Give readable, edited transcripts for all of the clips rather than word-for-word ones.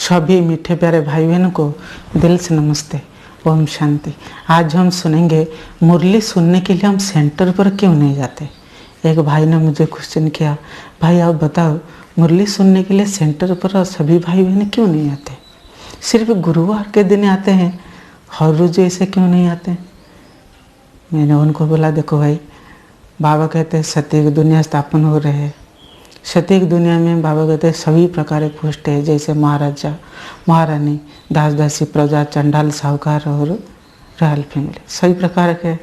सभी मीठे प्यारे भाई बहनों को दिल से नमस्ते, ओम शांति। आज हम सुनेंगे मुरली सुनने के लिए हम सेंटर पर क्यों नहीं जाते। एक भाई ने मुझे क्वेश्चन किया, भाई आप बताओ मुरली सुनने के लिए सेंटर पर सभी भाई बहन क्यों नहीं आते, सिर्फ गुरुवार के दिन आते हैं, हर रोज ऐसे क्यों नहीं आते। मैंने उनको बोला, देखो भाई, बाबा कहते हैं सत्युग दुनिया स्थापन हो रहे हैं। सत्युग दुनिया में बाबा कहते हैं सभी प्रकार के पोस्ट है, जैसे महाराजा महारानी, दास दासी, प्रजा, चंडाल, साहूकार और रॉयल फैमिली, सभी प्रकार के।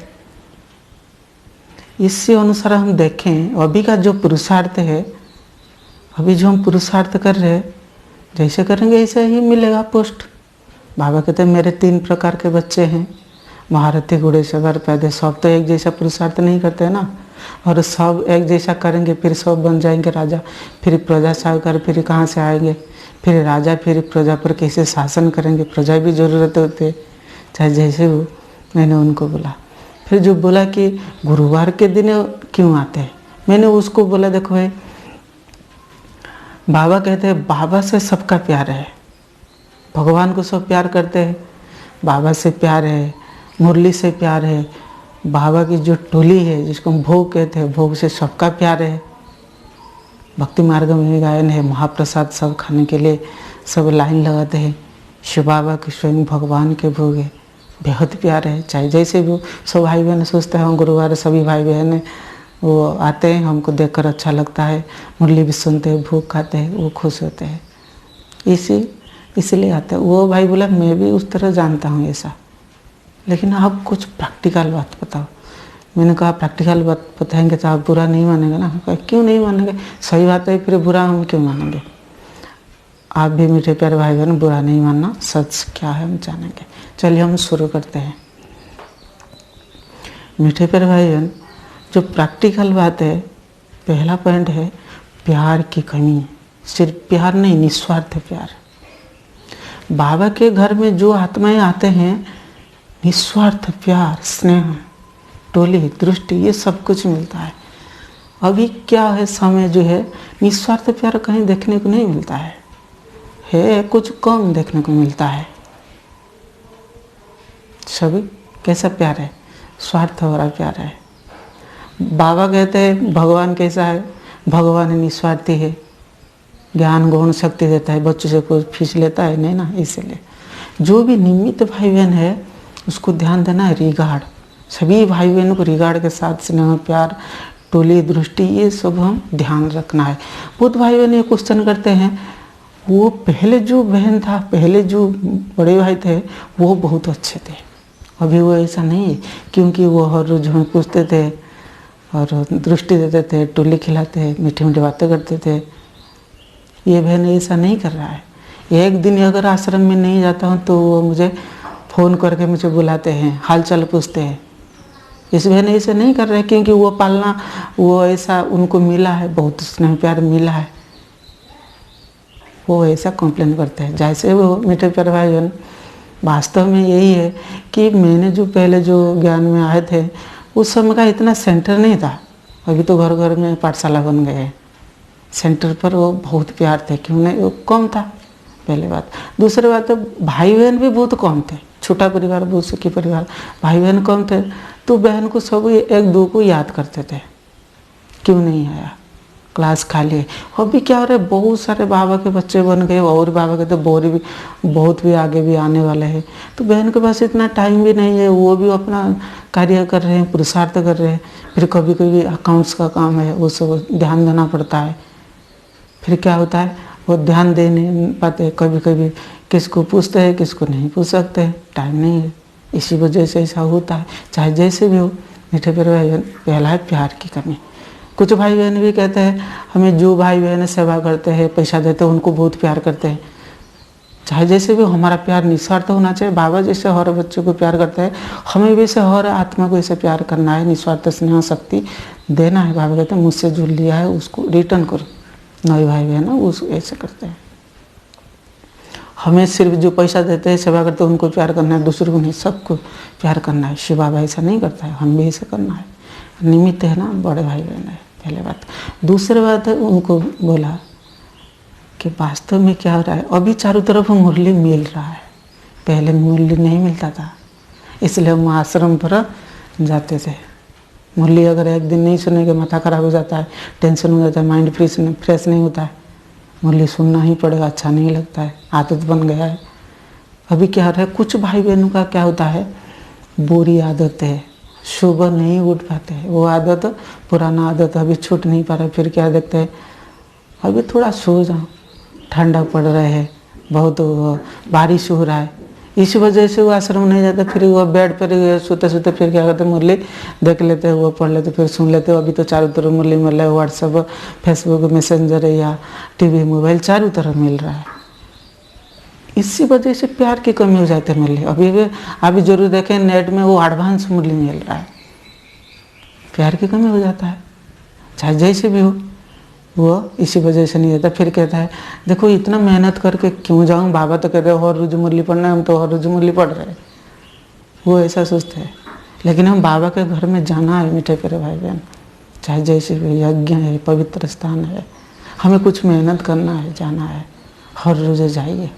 इसी अनुसार हम देखें अभी का जो पुरुषार्थ है, अभी जो हम पुरुषार्थ कर रहे हैं, जैसे करेंगे ऐसे ही मिलेगा पोस्ट। बाबा कहते हैं मेरे 3 प्रकार के बच्चे हैं, महारथी, घोड़े सवार, पैदे। सब तो एक जैसा पुरुषार्थ नहीं करते ना, और सब एक जैसा करेंगे फिर सब बन जाएंगे राजा, फिर प्रजा साहूकार, फिर कहाँ से आएंगे, फिर राजा, फिर प्रजा पर कैसे शासन करेंगे, प्रजा भी ज़रूरत होती है, चाहे जैसे हो। मैंने उनको बोला, फिर जो बोला कि गुरुवार के दिन क्यों आते हैं, मैंने उसको बोला, देखो भाई, बाबा कहते हैं बाबा से सबका प्यार है, भगवान को सब प्यार करते हैं, बाबा से प्यार है, मुरली से प्यार है, बाबा की जो टोली है जिसको हम भोग कहते हैं, भोग से सबका प्यार है। भक्ति मार्ग में गायन है, महाप्रसाद सब खाने के लिए सब लाइन लगाते हैं। शिव बाबा के स्वयं भगवान के भोग है, बेहद प्यार है। चाहे जैसे भी सब भाई बहन सोचते हैं हम गुरुवार सभी भाई बहन वो आते हैं, हमको देखकर अच्छा लगता है, मुरली भी सुनते हैं, भोग खाते हैं, वो खुश होते हैं, इसलिए आते हैं। वो भाई बोला मैं भी उस तरह जानता हूँ ऐसा, लेकिन आप कुछ प्रैक्टिकल बात बताओ। मैंने कहा प्रैक्टिकल बात बताएंगे तो आप बुरा नहीं मानेंगे ना। कहा क्यों नहीं मानेंगे, सही बात है, फिर बुरा हम क्यों मानेंगे। आप भी मीठे प्यारे भाई बहन बुरा नहीं मानना, सच क्या है हम जानेंगे। चलिए हम शुरू करते हैं। मीठे प्यारे भाई बहन, जो प्रैक्टिकल बात है, पहला पॉइंट है प्यार की कमी। सिर्फ प्यार नहीं, निस्वार्थ प्यार। बाबा के घर में जो आत्माएं आते हैं, निस्वार्थ प्यार, स्नेह, टोली, दृष्टि, ये सब कुछ मिलता है। अभी क्या है, समय जो है निस्वार्थ प्यार कहीं देखने को नहीं मिलता है कुछ कम देखने को मिलता है। सभी कैसा प्यार है, स्वार्थ वाला प्यार है। बाबा कहते हैं भगवान कैसा है, भगवान निस्वार्थी है, ज्ञान गुण शक्ति देता है, बच्चों से कोई फीस लेता है नहीं ना। इसलिए जो भी निमित्त भाई बहन है उसको ध्यान देना है, रिगार्ड, सभी भाई बहनों को रिगार्ड के साथ स्नेह, प्यार, टोली, दृष्टि, ये सब हम ध्यान रखना है। बहुत भाई बहन ये क्वेश्चन करते हैं, वो पहले जो बहन था, पहले जो बड़े भाई थे वो बहुत अच्छे थे, अभी वो ऐसा नहीं है, क्योंकि वो हर रोज हमें पूछते थे और दृष्टि देते थे, टोली खिलाते, मीठी मीठी बातें करते थे। ये बहन ऐसा नहीं कर रहा है। एक दिन अगर आश्रम में नहीं जाता हूँ तो वो मुझे फ़ोन करके मुझे बुलाते हैं, हाल चाल पूछते हैं। इस बहन ऐसे नहीं कर रहे, क्योंकि वो पालना, वो ऐसा उनको मिला है, बहुत स्नेह प्यार मिला है, वो ऐसा कंप्लेन करते हैं। जैसे वो मीठे प्यारे भाई बहन, वास्तव में यही है कि मैंने जो पहले जो ज्ञान में आए थे उस समय का इतना सेंटर नहीं था। अभी तो घर घर में पाठशाला बन गए हैं। सेंटर पर वो बहुत प्यार थे, क्यों नहीं, वो कम था, पहले बात। दूसरी बात है भाई बहन भी बहुत कम थे, छोटा परिवार, बहुत सुखी परिवार, भाई बहन कम थे, तो बहन को सब एक दो को याद करते थे, क्यों नहीं आया, क्लास खाली है। अभी क्या हो रहा है, बहुत सारे बाबा के बच्चे बन गए, और बाबा के तो बहुत भी आगे भी आने वाले हैं, तो बहन के पास इतना टाइम भी नहीं है, वो भी अपना कार्य कर रहे हैं, पुरुषार्थ कर रहे हैं। फिर कभी कभी अकाउंट्स का काम है, वो सब ध्यान देना पड़ता है। फिर क्या होता है, वो ध्यान दे नहीं पाते, कभी कभी किसको पूछते हैं, किसको नहीं पूछ सकते, टाइम नहीं है, इसी वजह से ऐसा होता है। चाहे जैसे भी हो, मीठे प्यारे भाई बहन, पहला है प्यार की कमी। कुछ भाई बहन भी कहते हैं हमें जो भाई बहन सेवा करते हैं, पैसा देते हैं, उनको बहुत प्यार करते हैं। चाहे जैसे भी हमारा प्यार निस्वार्थ होना चाहिए। बाबा जैसे हर बच्चों को प्यार करते हैं, हमें भी ऐसे हर आत्मा को ऐसे प्यार करना है, निस्वार्थ स्नेह शक्ति देना है। बाबा कहते हैं मुझसे जो लिया है उसको रिटर्न करो। नए भाई बहन उस ऐसे करते हैं। हमें सिर्फ जो पैसा देते हैं, सेवा करते हैं, उनको प्यार करना है, दूसरों को नहीं, सबको प्यार करना है। शिव बाबा ऐसा नहीं करता है, हम भी ऐसे करना है। निमित्त है ना, बड़े भाई बहन है, पहले बात। दूसरी बात है, उनको बोला कि वास्तव में क्या हो रहा है। अभी चारों तरफ मुरली मिल रहा है, पहले मुरली नहीं मिलता था, इसलिए हम आश्रम पर जाते थे। मुरली अगर एक दिन नहीं सुनेंगे माथा खराब हो जाता है, टेंशन हो जाता है, माइंड फ्रेश नहीं होता है। मुरली सुनना ही पड़ेगा, अच्छा नहीं लगता है, आदत बन गया है। अभी क्या हो रहा है, कुछ भाई बहनों का क्या होता है, बुरी आदत है, सुबह नहीं उठ पाते हैं। वो आदत पुराना आदत अभी छूट नहीं पा रहा है। फिर क्या देखते हैं, अभी थोड़ा सो जाओ, ठंडा पड़ रहा है, बहुत बारिश हो रहा है, इस वजह से वो आश्रम नहीं जाता। फिर वो बेड पर सोते सोते फिर क्या करते, मुरली देख लेते हैं, वो पढ़ लेते, फिर सुन लेते हो। अभी तो चारों तरफ मुरली मिल रहा है, व्हाट्सएप, फेसबुक, मैसेंजर या टीवी, मोबाइल चारों तरफ मिल रहा है। इसी वजह से प्यार की कमी हो जाती है मुरली। अभी जरूर देखें नेट में वो एडवांस मुरली मिल रहा है, प्यार की कमी हो जाता है, चाहे जैसे भी हो। वो इसी वजह से नहीं रहता। फिर कहता है देखो इतना मेहनत करके क्यों जाऊँ, बाबा तो कहते हैं हर रोज मुरली पढ़ना है, हम तो हर रोज मुरली पढ़ रहे हैं। वो ऐसा सोचते हैं, लेकिन हम बाबा के घर में जाना है मीठे प्यारे भाई बहन, चाहे जैसे भी, यज्ञ है, पवित्र स्थान है, हमें कुछ मेहनत करना है, जाना है, हर रोज जाइए।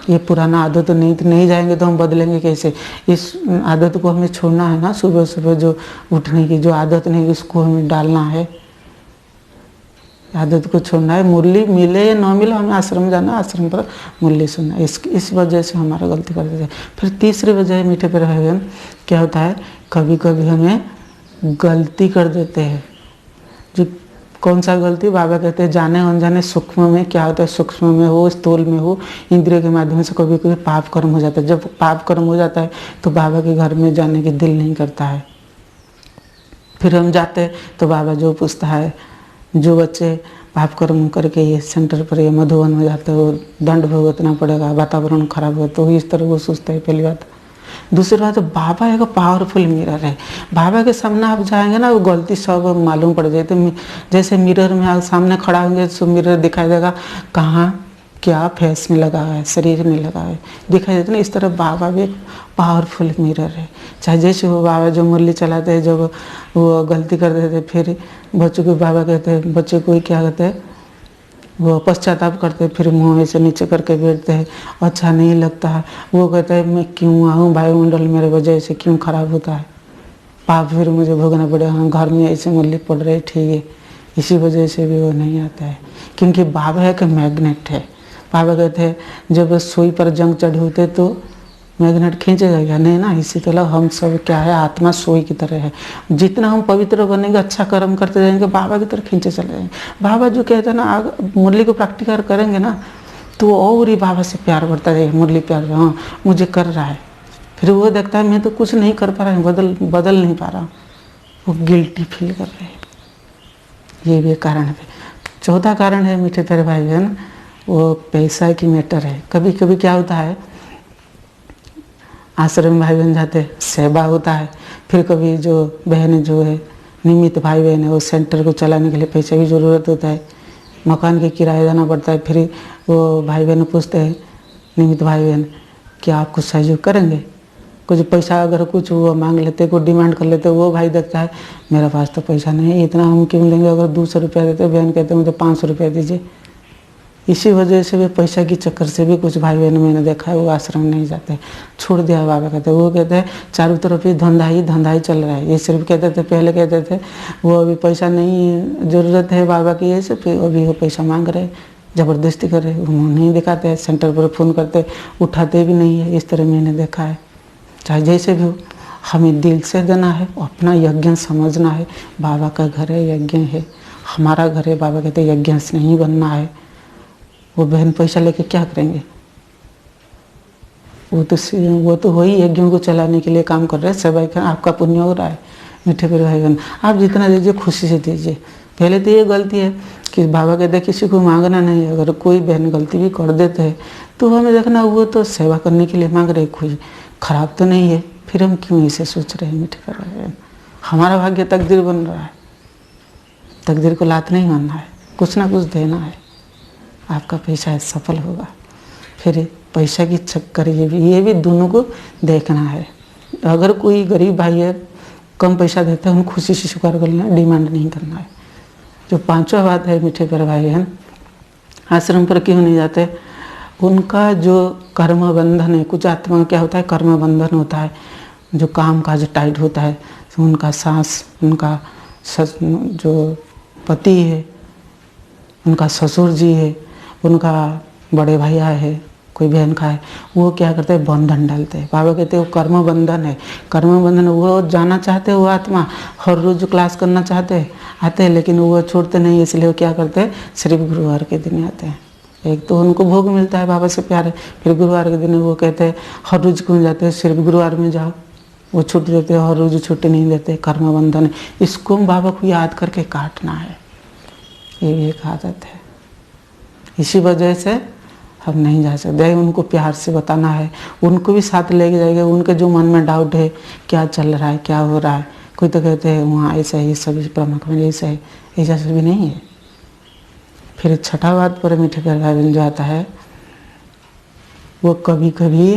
ये पुराना आदत तो नहीं जाएंगे तो हम बदलेंगे कैसे। इस आदत को हमें छोड़ना है ना, सुबह सुबह जो उठने की जो आदत नहीं उसको हमें डालना है, आदत को छोड़ना है। मुरली मिले या ना मिले, हमें आश्रम जाना, आश्रम पर मुरली सुनना। इस वजह से हमारा गलती कर देते हैं। फिर तीसरी वजह मीठे प्यारे भाई बहन क्या होता है, कभी कभी हमें गलती कर देते हैं। जो कौन सा गलती, बाबा कहते हैं जाने अनजाने सूक्ष्म में क्या होता है, सूक्ष्म में हो, स्थूल में हो, इंद्रिय के माध्यम से कभी कभी पाप कर्म हो जाता है। जब पाप कर्म हो जाता है तो बाबा के घर में जाने की दिल नहीं करता है। फिर हम जाते हैं तो बाबा जो पूछता है, जो बच्चे पाप कर्म करके ये सेंटर पर या मधुवन में जाते हैं वो दंड भुगतना पड़ेगा, वातावरण खराब हो, तो इस तरह वो सोचते हैं, पहली बात। दूसरी बात, बाबा एक पावरफुल मिरर है। बाबा के सामने आप जाएंगे ना, वो गलती सब मालूम पड़ जाए। तो जैसे मिरर में आप सामने खड़ा होंगे तो मिरर दिखाई देगा कहाँ क्या फेस में लगा है, शरीर में लगा है, दिखाई देता ना। इस तरह बाबा भी एक पावरफुल मिरर है। चाहे जैसे वो बाबा जो मुरली चलाते हैं, जब वो गलती कर देते हैं, फिर बच्चों को बाबा कहते हैं, बच्चे को क्या कहते हैं, वो पश्चाताप करते हैं, फिर मुँह ऐसे नीचे करके बैठते हैं, अच्छा नहीं लगता है। वो कहता है मैं क्यों आऊँ, वायुमंडल मेरे वजह से क्यों खराब होता है, पाप फिर मुझे भोगना पड़ेगा। हम घर में ऐसे मुरली पढ़ रहे, ठीक है, इसी वजह से भी वो नहीं आता है। क्योंकि बाबा एक मैग्नेट है। बाबा कहते हैं जब सुई पर जंग चढ़े होते तो मैग्नेट खींचेगा क्या, नहीं ना। इसी तरह हम सब क्या है, आत्मा सुई की तरह है। जितना हम पवित्र बनेंगे, अच्छा कर्म करते जाएंगे, बाबा की तरफ खींचे चले जाएंगे। बाबा जो कहते हैं ना, मुरली को प्रैक्टिकल करेंगे ना तो और ही बाबा से प्यार बढ़ता जाएगा। मुरली प्यार, हाँ मुझे कर रहा है, फिर वो देखता है मैं तो कुछ नहीं कर पा रहा हूँ, बदल नहीं पा रहा हूँ, वो गिल्टी फील कर रहे हैं। ये भी कारण है। चौथा कारण है मीठे प्यारे भाई बहन, वो पैसा की मैटर है। कभी कभी क्या होता है, आश्रम भाई बहन जाते, सेवा होता है, फिर कभी जो बहन जो है निमित्त भाई बहन है, वो सेंटर को चलाने के लिए पैसे की ज़रूरत होता है, मकान के किराया देना पड़ता है। फिर वो भाई बहन पूछते हैं, निमित्त भाई बहन क्या आप कुछ सहयोग करेंगे, कुछ पैसा अगर कुछ वो मांग लेते, कुछ डिमांड कर लेते, वो भाई देखता है मेरे पास तो पैसा नहीं है, इतना हम क्यों देंगे, अगर 200 रुपया देते, बहन कहते मुझे 500 रुपया दीजिए। इसी वजह से भी पैसा की चक्कर से भी कुछ भाई बहन मैंने देखा है वो आश्रम नहीं जाते, छोड़ दिया। बाबा कहते हैं, वो कहते हैं चारों तरफ ही धंधा ही चल रहा है। ये सिर्फ कहते थे, पहले कहते थे वो अभी पैसा नहीं ज़रूरत है बाबा की, ऐसे फिर अभी वो पैसा मांग रहे, ज़बरदस्ती कर रहे, वो नहीं दिखाते हैं, सेंटर पर फ़ोन करते, उठाते भी नहीं है। इस तरह मैंने देखा है। चाहे जैसे भी हो, हमें दिल से देना है, अपना यज्ञ समझना है। बाबा का घर है, यज्ञ है, हमारा घर है। बाबा कहते हैं यज्ञ से नहीं बनना है। वो बहन पैसा लेके क्या करेंगे, वो तो वही यज्ञों को चलाने के लिए काम कर रहे हैं। सेवा का आपका पुण्य हो रहा है। मीठे प्यारे भाई बहन, आप जितना दीजिए खुशी से दीजिए। पहले तो ये गलती है कि बाबा कहते हैं किसी को मांगना नहीं है। अगर कोई बहन गलती भी कर देते हैं तो हमें देखना वो तो सेवा करने के लिए मांग रहे, कोई खराब तो नहीं है, फिर हम क्यों ऐसे सोच रहे हैं। मीठे प्यारे भाई बहन, हमारा भाग्य तकदीर बन रहा है, तकदीर को लात नहीं मानना है, कुछ ना कुछ देना है। आपका पैसा सफल होगा। फिर पैसा की चक्कर ये भी दोनों को देखना है। अगर कोई गरीब भाई है, कम पैसा देता है, उन्हें खुशी से स्वीकार कर लेना, डिमांड नहीं करना है। जो पांचवा बात है मीठे प्यारे भाई बहन, आश्रम पर क्यों नहीं जाते? उनका जो कर्म बंधन है, कुछ आत्मा का क्या होता है, कर्म बंधन होता है, जो काम काज टाइट होता है। तो उनका सास, उनका जो पति है, उनका ससुर जी है, उनका बड़े भैया है, कोई बहन का है, वो क्या करते हैं, बंधन डालते हैं। बाबा कहते हैं वो कर्म बंधन है। कर्म बंधन, वो जाना चाहते हैं, वो आत्मा हर रोज क्लास करना चाहते हैं, आते हैं, लेकिन वो छोड़ते नहीं, इसलिए वो क्या करते हैं, सिर्फ गुरुवार के दिन आते हैं। एक तो उनको भोग मिलता है, बाबा से प्यार है, फिर गुरुवार के दिन वो कहते हैं हर रोज क्यों जाते हैं, सिर्फ गुरुवार में जाओ। वो छुट्टी देते हैं, हर रोज छुट्टी नहीं देते, कर्म बंधन है। इसको बाबा को याद करके काटना है, ये भी एक आदत है। इसी वजह से हम नहीं जा सकते। उनको प्यार से बताना है, उनको भी साथ लेके जाएंगे। उनके जो मन में डाउट है, क्या चल रहा है, क्या हो रहा है, कोई तो कहते हैं वहाँ ऐसा है, सभी प्रमुख में ऐसा है, ऐसा भी नहीं है। फिर छठा बात पर मीठे प्यारे भाई बहन जो आता है, वो कभी कभी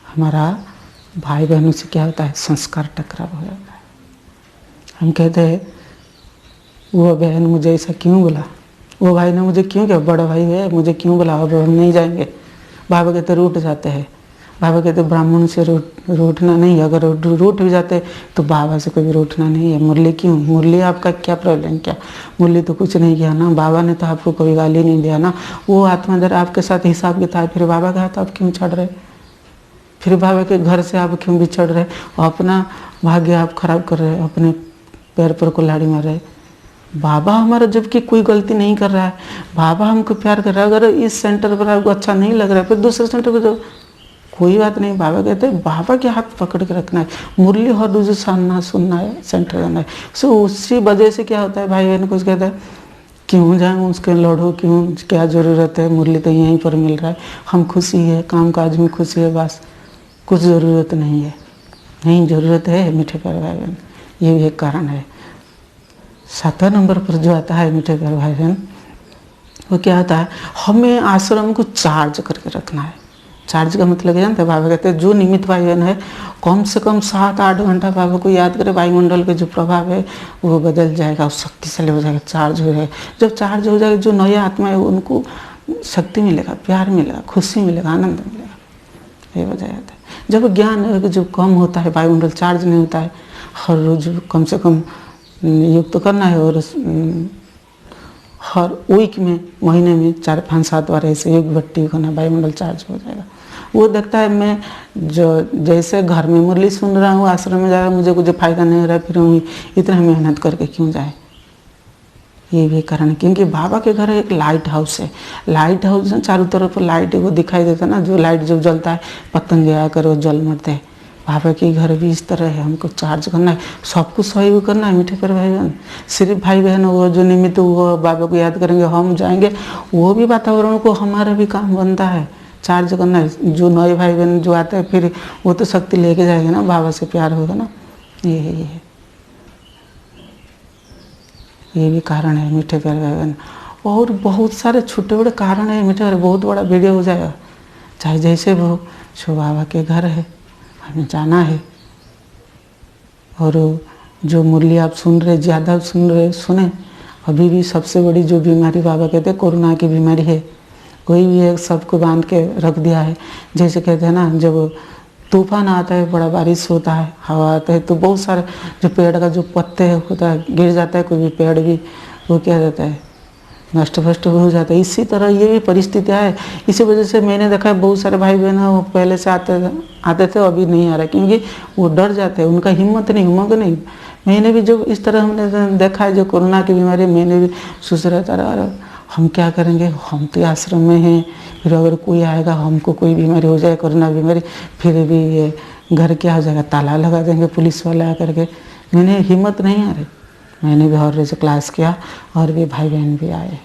हमारा भाई बहनों से क्या होता है, संस्कार टकराव हो जाता है। हम कहते हैं वो बहन मुझे ऐसा क्यों बोला, वो भाई ने मुझे क्यों, क्या बड़ा भाई है, मुझे क्यों बोला, अब हम नहीं जाएंगे। बाबा कहते रूठ जाते हैं। बाबा कहते ब्राह्मण से रूठना नहीं, अगर रूठ भी जाते तो बाबा से कभी रूठना नहीं है। मुरली क्यों, मुरली आपका क्या प्रॉब्लम, क्या मुरली तो कुछ नहीं किया ना, बाबा ने तो आपको कभी गाली नहीं दिया ना। वो आत्मा दर आपके साथ हिसाब किताब, फिर बाबा का हाथ आप क्यों चढ़ रहे, फिर बाबा के घर से आप क्यों बिछड़ रहे, अपना भाग्य आप खराब कर रहे, अपने पैर पर कुल्हाड़ी मार रहे। बाबा हमारा जबकि कोई गलती नहीं कर रहा है, बाबा हमको प्यार कर रहा है। अगर इस सेंटर पर आपको अच्छा नहीं लग रहा है, फिर दूसरे सेंटर पर जाओ, कोई बात नहीं। बाबा कहते हैं बाबा के हाथ पकड़ के रखना है, मुरली हर रोज सुनना है, सेंटर जाना है। सो उसी वजह से क्या होता है, भाई बहन कुछ कहता है क्यों जाए उसके लड़ो, क्यों, क्या ज़रूरत है, मुरली तो यहीं पर मिल रहा है, हम खुशी है, काम काज में खुशी है, बस कुछ ज़रूरत नहीं है। नहीं, ज़रूरत है मीठे प्यारे भाई बहन, ये भी एक कारण है। 7वां नंबर पर जो आता है मीठे प्यारे भाई बहन, वो क्या होता है, हमें आश्रम को चार्ज करके रखना है। चार्ज का मतलब जानते हैं, बाबा कहते हैं जो निमित्त भाई बहन है कम से कम 7-8 घंटा बाबा को याद करे, वायुमंडल के जो प्रभाव है वो बदल जाएगा, शक्तिशाली हो जाएगा, चार्ज हो जाएगा। जब चार्ज हो जाएगा, जो नया आत्मा है उनको शक्ति मिलेगा, प्यार मिलेगा, खुशी मिलेगा, आनंद मिलेगा। ये वजह आता है। जब ज्ञान जो कम होता है, वायुमंडल चार्ज नहीं होता है, हर रोज कम से कम योग तो करना है, और हर वीक में, महीने में 4-5-7 बार ऐसे योग भट्टी करना, वायुमंडल चार्ज हो जाएगा। वो देखता है मैं जो जैसे घर में मुरली सुन रहा हूँ, आश्रम में जा रहा हूँ, मुझे कुछ फ़ायदा नहीं हो रहा है, फिर हम इतना मेहनत करके क्यों जाए। ये भी कारण है, क्योंकि बाबा के घर एक लाइट हाउस है। लाइट हाउस है, चारों तरफ लाइट वो दिखाई देता है ना, जो लाइट जब जलता है पतंग आकर वो जल मरते हैं। बाबा के घर भी इस तरह है, हमको चार्ज करना है, सब कुछ सही करना है मीठे प्यारे भाई बहन। सिर्फ भाई बहन वो जो निमित्त वो बाबा को याद करेंगे, हम जाएंगे, वो भी वातावरण को हमारा भी काम बनता है, चार्ज करना है। जो नए भाई बहन जो आते हैं फिर वो तो शक्ति लेके जाएंगे ना, बाबा से प्यार होगा ना, ये है, ये भी कारण है मीठे प्यारे भाई बहन। और बहुत सारे छोटे बड़े कारण है मीठे प्यारे, बहुत बड़ा वीडियो हो जाएगा। चाहे जैसे वो जो बाबा के घर है, हमें जाना है। और जो मुरली आप सुन रहे, ज़्यादा सुन रहे, सुने। अभी भी सबसे बड़ी जो बीमारी बाबा कहते हैं कोरोना की बीमारी है, कोई भी एक सबको बांध के रख दिया है। जैसे कहते हैं ना, जब तूफान आता है, बड़ा बारिश होता है, हवा आता है, तो बहुत सारे जो पेड़ का जो पत्ते होता है गिर जाता है, कोई भी पेड़ भी वो क्या जाता है, नष्ट भ्रष्ट हो जाता है। इसी तरह ये भी परिस्थितियाँ है। इसी वजह से मैंने देखा है बहुत सारे भाई बहन वो पहले से आते थे, अभी नहीं आ रहा, क्योंकि वो डर जाते हैं, उनका हिम्मत नहीं, उमंग नहीं। मैंने भी जब इस तरह हमने देखा है जो कोरोना की बीमारी, मैंने भी सोच रहा था अरे हम क्या करेंगे, हम तो आश्रम में हैं, फिर अगर कोई आएगा, हमको कोई बीमारी हो जाए, कोरोना बीमारी, फिर भी ये घर क्या हो जाएगा, ताला लगा देंगे पुलिस वाले आकर के। मैंने हिम्मत नहीं आ रही, मैंने भी हर रोज क्लास किया, और भी भाई बहन भी आए,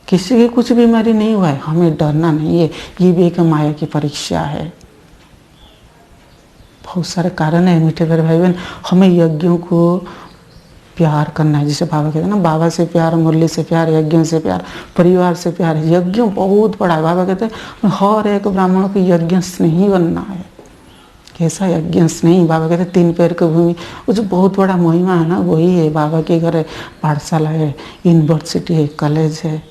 किसी की कुछ बीमारी नहीं हुआ है। हमें डरना नहीं है, ये भी एक माया की परीक्षा है। बहुत सारे कारण है मीठे प्यारे भाई बहन। हमें यज्ञों को प्यार करना है, जैसे बाबा कहते हैं ना, बाबा से प्यार, मुरली से प्यार, यज्ञों से प्यार, परिवार से प्यार। यज्ञ बहुत बड़ा है। बाबा कहते हैं हर एक ब्राह्मण को यज्ञ स्नेही बनना है। कैसा यज्ञ स्नेही? बाबा कहते हैं 3 पैर की भूमि, वो जो बहुत बड़ा महिमा है ना, वही है। बाबा के घर है, पाठशाला है, यूनिवर्सिटी है, कॉलेज है,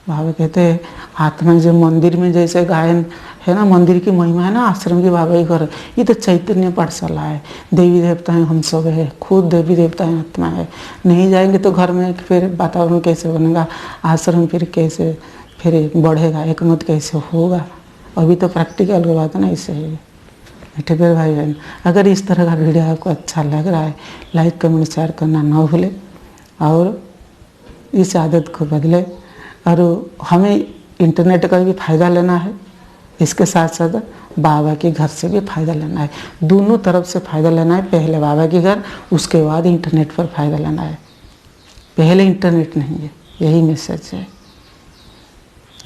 बाबा कहते हैं आत्मा जो मंदिर में जैसे गायन है ना, मंदिर की महिमा है ना, आश्रम की बाबा ही घर, ये तो चैतन्य पाठशाला है। देवी देवताएं हम सब है, खुद देवी देवताएं आत्मा है। नहीं जाएंगे तो घर में फिर वातावरण कैसे बनेगा, आश्रम फिर कैसे फिर बढ़ेगा, एकमत कैसे होगा। अभी तो प्रैक्टिकल की बात ना इससे है। मीठे प्यारे भाई बहन, अगर इस तरह का वीडियो आपको अच्छा लग रहा है, लाइक कमेंट शेयर करना ना भूले और इस आदत को बदले। और हमें इंटरनेट का भी फ़ायदा लेना है, इसके साथ साथ बाबा के घर से भी फ़ायदा लेना है। दोनों तरफ से फ़ायदा लेना है। पहले बाबा के घर, उसके बाद इंटरनेट पर फ़ायदा लेना है। पहले इंटरनेट नहीं है, यही मैसेज है।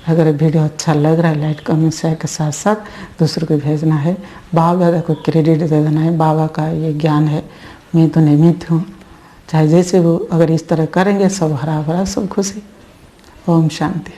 अगर वीडियो अच्छा लग रहा है, लाइक कमेंट शेयर के साथ साथ दूसरों को भेजना है। बाबा दादा को क्रेडिट दे देना है, बाबा का ये ज्ञान है, मैं तो निमित्त हूँ। चाहे जैसे वो अगर इस तरह करेंगे, सब हरा भरा, सब खुशी। ओम शांति।